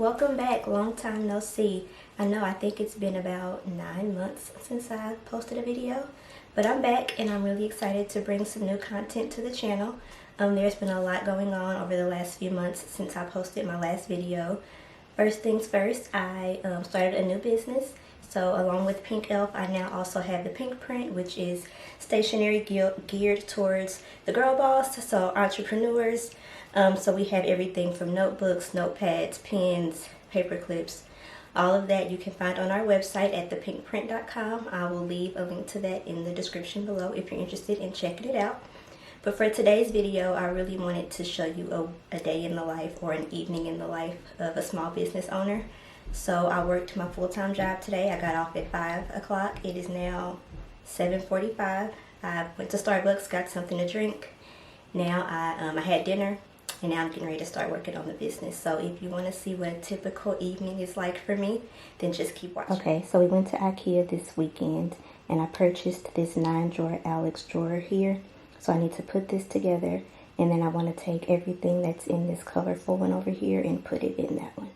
Welcome back. Long time no see. I think it's been about 9 months since I posted a video, but I'm back and I'm really excited to bring some new content to the channel. There's been a lot going on over the last few months since I posted my last video. First things first, I started a new business. So along with Pienk I now also have the Pienk print, which is stationery geared towards the girl boss, so entrepreneurs. So we have everything from notebooks, notepads, pens, paper clips. All of that you can find on our website at thepienkprint.com. I will leave a link to that in the description below if you're interested in checking it out. But for today's video, I really wanted to show you a day in the life or an evening in the life of a small business owner. So I worked my full-time job today. I got off at 5 o'clock. It is now 7:45. I went to Starbucks, got something to drink. Now I had dinner, and now I'm getting ready to start working on the business. So if you want to see what a typical evening is like for me, then just keep watching. Okay, so we went to IKEA this weekend, and I purchased this 9-drawer Alex drawer here. So I need to put this together, and then I want to take everything that's in this colorful one over here and put it in that one.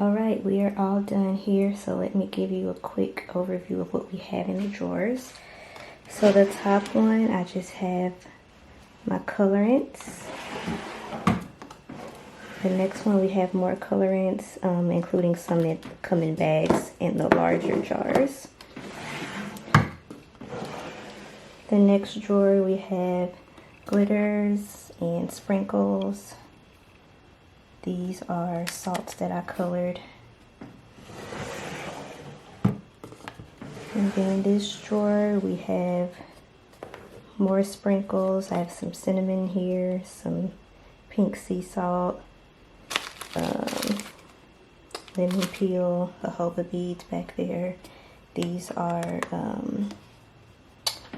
Alright, we are all done here, so let me give you a quick overview of what we have in the drawers. So the top one, I just have my colorants. The next one, we have more colorants, including some that come in bags in the larger jars. The next drawer, we have glitters and sprinkles. These are salts that I colored. And then in this drawer, we have more sprinkles. I have some cinnamon here, some pink sea salt, lemon peel, jojoba beads back there. These are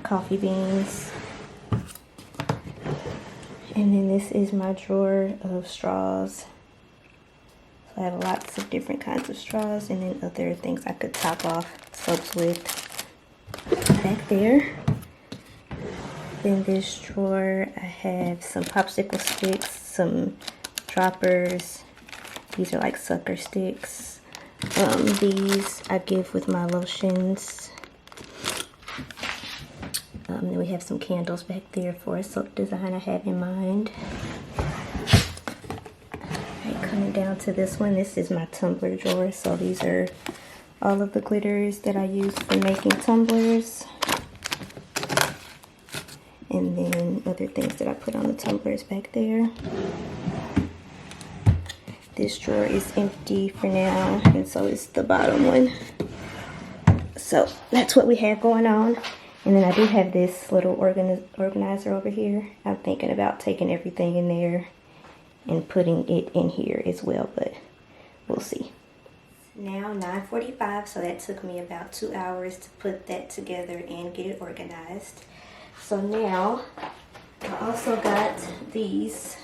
coffee beans. And then this is my drawer of straws. So I have lots of different kinds of straws, and then other things I could top off soaps with back there. In this drawer, I have some popsicle sticks, some droppers. These are like sucker sticks. These I give with my lotions. Then we have some candles back there for a soap design I have in mind. Alright, coming down to this one, this is my tumbler drawer. So these are all of the glitters that I use for making tumblers. And then other things that I put on the tumblers back there. This drawer is empty for now, and so is the bottom one. So that's what we have going on. And then I do have this little organizer over here. I'm thinking about taking everything in there and putting it in here as well, but we'll see. Now 9:45, so that took me about 2 hours to put that together and get it organized. So now I also got these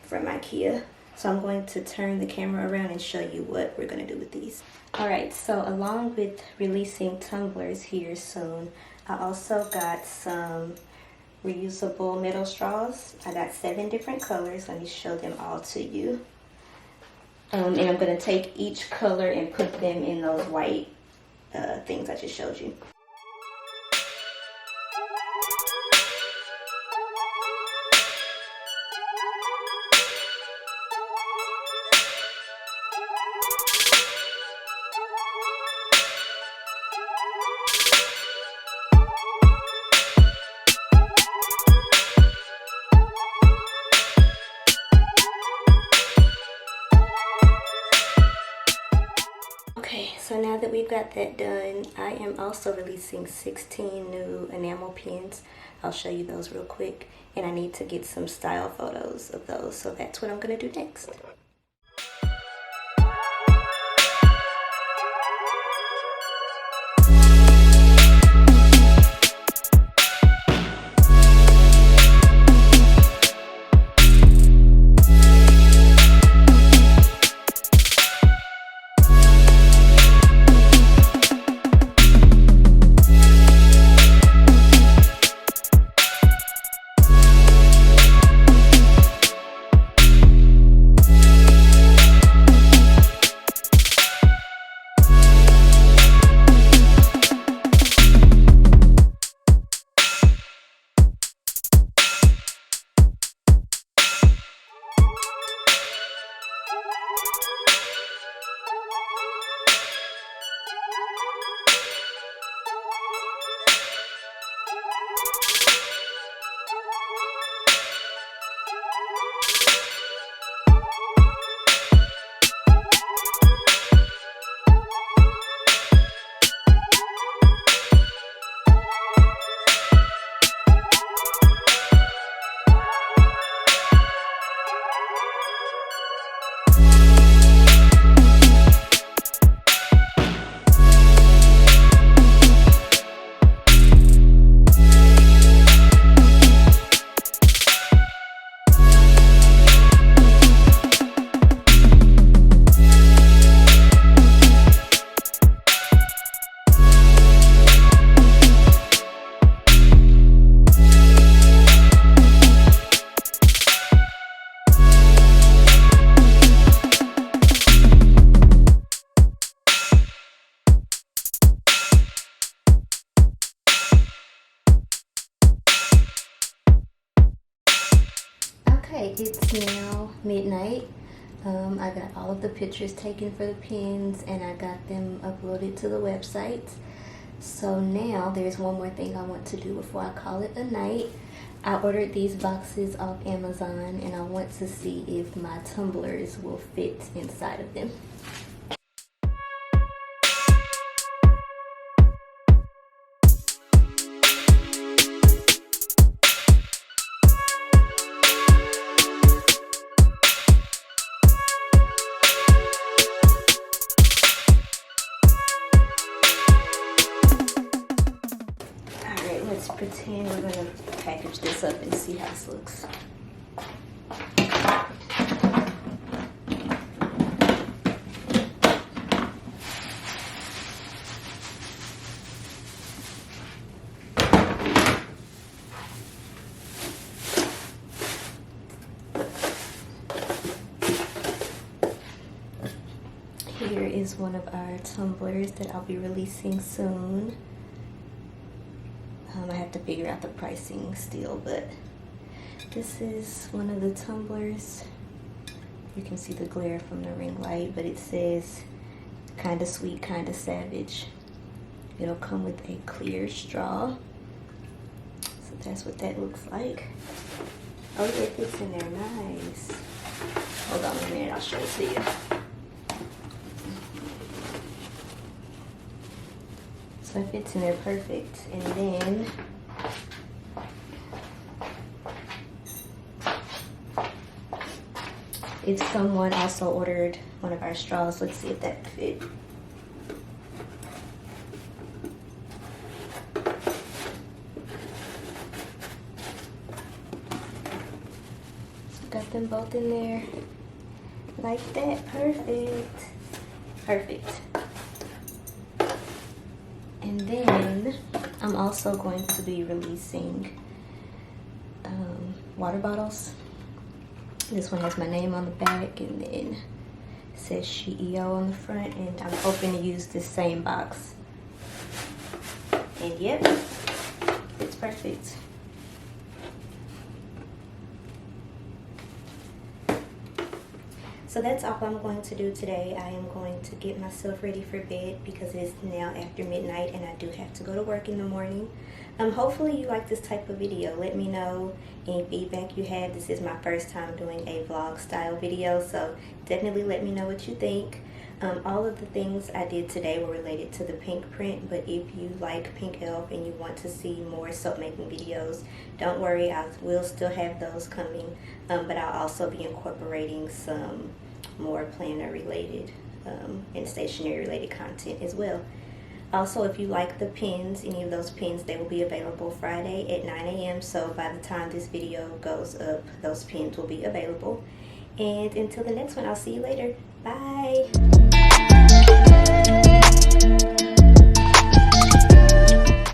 from IKEA. So I'm going to turn the camera around and show you what we're going to do with these. Alright, so along with releasing tumblers here soon, I also got some reusable metal straws. I got 7 different colors. Let me show them all to you. And I'm going to take each color and put them in those white things I just showed you. Okay, so now that we've got that done, I am also releasing 16 new enamel pins. I'll show you those real quick, and I need to get some style photos of those, so that's what I'm going to do next. midnight. I got all of the pictures taken for the pins and I got them uploaded to the website. So now there's one more thing I want to do before I call it a night. I ordered these boxes off Amazon and I want to see if my tumblers will fit inside of them. Let's pretend we're going to package this up and see how this looks. Here is one of our tumblers that I'll be releasing soon. I have to figure out the pricing still, but this is one of the tumblers. You can see the glare from the ring light, but it says kinda sweet, kinda savage. It'll come with a clear straw. So that's what that looks like. Oh yeah, it fits in there, nice. Hold on a minute, I'll show it to you. So it fits in there perfect. And then if someone also ordered one of our straws, let's see if that fit. So got them both in there like that, perfect. Perfect. And then I'm also going to be releasing water bottles. This one has my name on the back and then it says CEO on the front, and I'm hoping to use this same box. And yep, it's perfect. So that's all I'm going to do today. I am going to get myself ready for bed because it is now after midnight and I do have to go to work in the morning. Hopefully you like this type of video. Let me know any feedback you have. This is my first time doing a vlog style video, so definitely let me know what you think. All of the things I did today were related to the Pienk print, but if you like Pink Elf and you want to see more soap making videos, don't worry, I will still have those coming, but I'll also be incorporating some more planner related and stationery related content as well. Also, if you like the pins, any of those pins, they will be available Friday at 9 a.m. So by the time this video goes up, those pins will be available. And until the next one, I'll see you later. Bye.